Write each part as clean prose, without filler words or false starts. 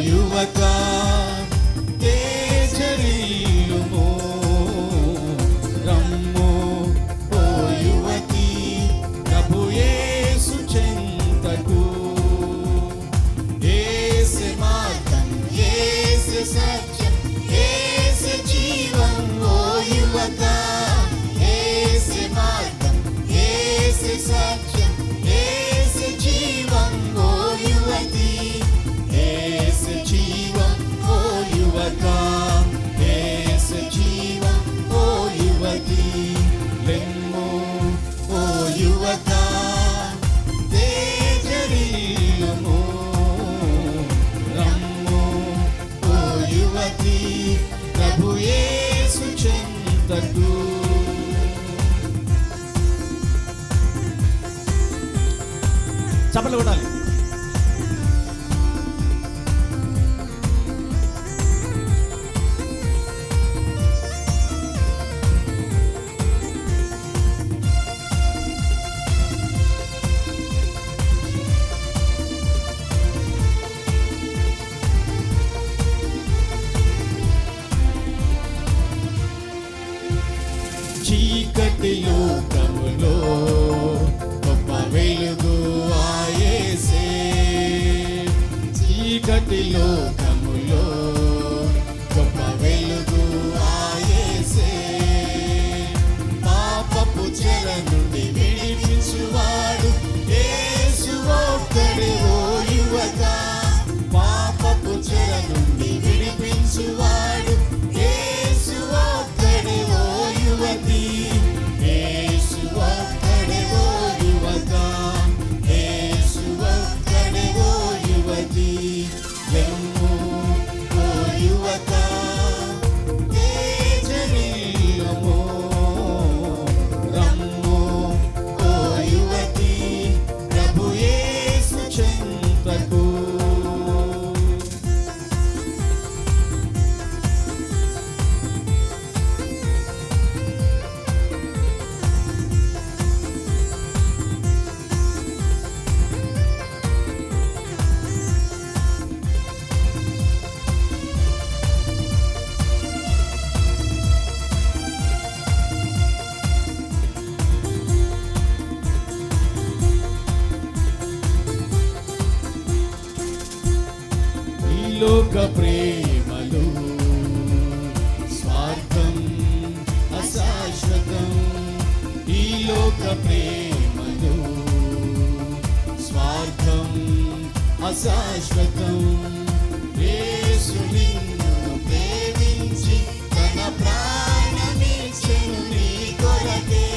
యువత తేజరిల్లుము. రమ్ము ఓ యువతి ప్రభు యేసు చెంతకు. యేసు మార్గం, యేసు సత్యం, యేసు జీవం. ఓ యువత యేసు మార్గం, యేసు సత్యం, యేసు జీవం. ఓ యువతి యేసు జీవం. ఓ యువత యేసు జీవం. ఓ యువతి లెమ్ము ఓ యువత తేజరిల్లుము. రమ్ము ఓ యువతి ప్రభు యేసు చెంతకు. చప్పట్లు కొట్టాలి. చీకటి లోకములో గొప్ప వెలుగు ఆయెసే. చీకటి లోకములో గొప్ప వెలుగు ఆయెసే. పాపపు చెర నుండి విడిపించువాడు యేసు ఒక్కడే. ఓ యువత పాపపు చెర నుండి విడిపించువాడు యేసు ఒక్కడే. ఓ యువతి యేసు ఒక్కడే. ఓ యువత యేసు ఒక్కడే. ఓ యువతి లెమ్ము ఓ యువత తేజరిల్లుము. రమ్ము ఓ యువతి ప్రభు యేసు చెంతకు. లోక ప్రేమలు స్వార్థం అశాశ్వతం. ఈ లోక ప్రేమలు స్వార్థం అశాశ్వతం. యేసు నిన్ను ప్రేమించి తన ప్రాణమిచ్చెను నీ కొరకే.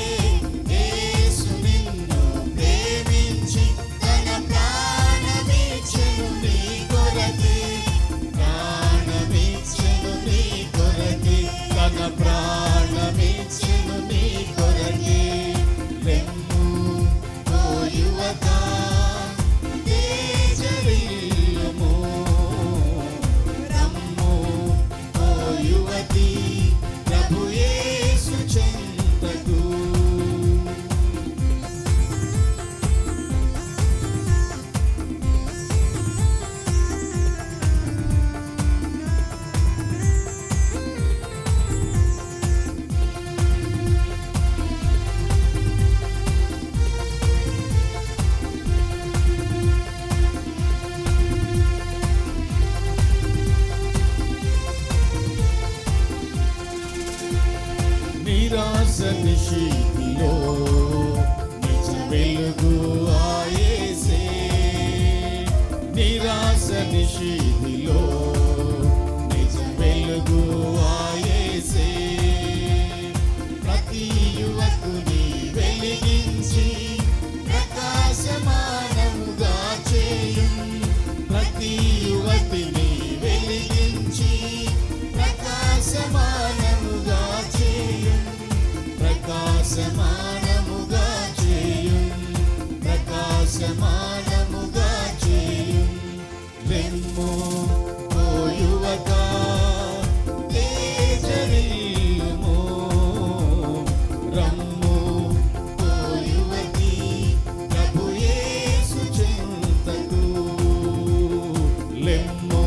యేసు నిన్ను ప్రేమించి తన ప్రాణమిచ్చెను నీ కొరకే. ప్రాణమిచ్చెను నీ కొరకే. తన ప్రాణమిచ్చెను నీ కొరకే. లెమ్ము ఓ యువత తేజరిల్లుము. రమ్ము ఓ యువతి ప్రభు యేసు చెంతకు. నిరాశ నిశీతిలో నిజ వెలుగు ఆయెసే. నిరాశ నిశీతిలో నిజ వెలుగు ఆయెసే. ప్రతి యువకుని వెలిగించి ప్రకాశమానముగా చేయుం. ప్రతి యువతిని వెలిగించి ప్రకాశమానముగా చేయుం. ప్రకాశమానముగా చేయుం. ప్రకాశమానముగా చేయుం. లెమ్ము ఓ యువత తేజరిల్లుము. రమ్ము ఓ యువతి ప్రభు యేసు చెంతకు. లెమ్ము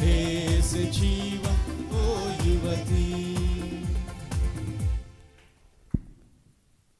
యేసు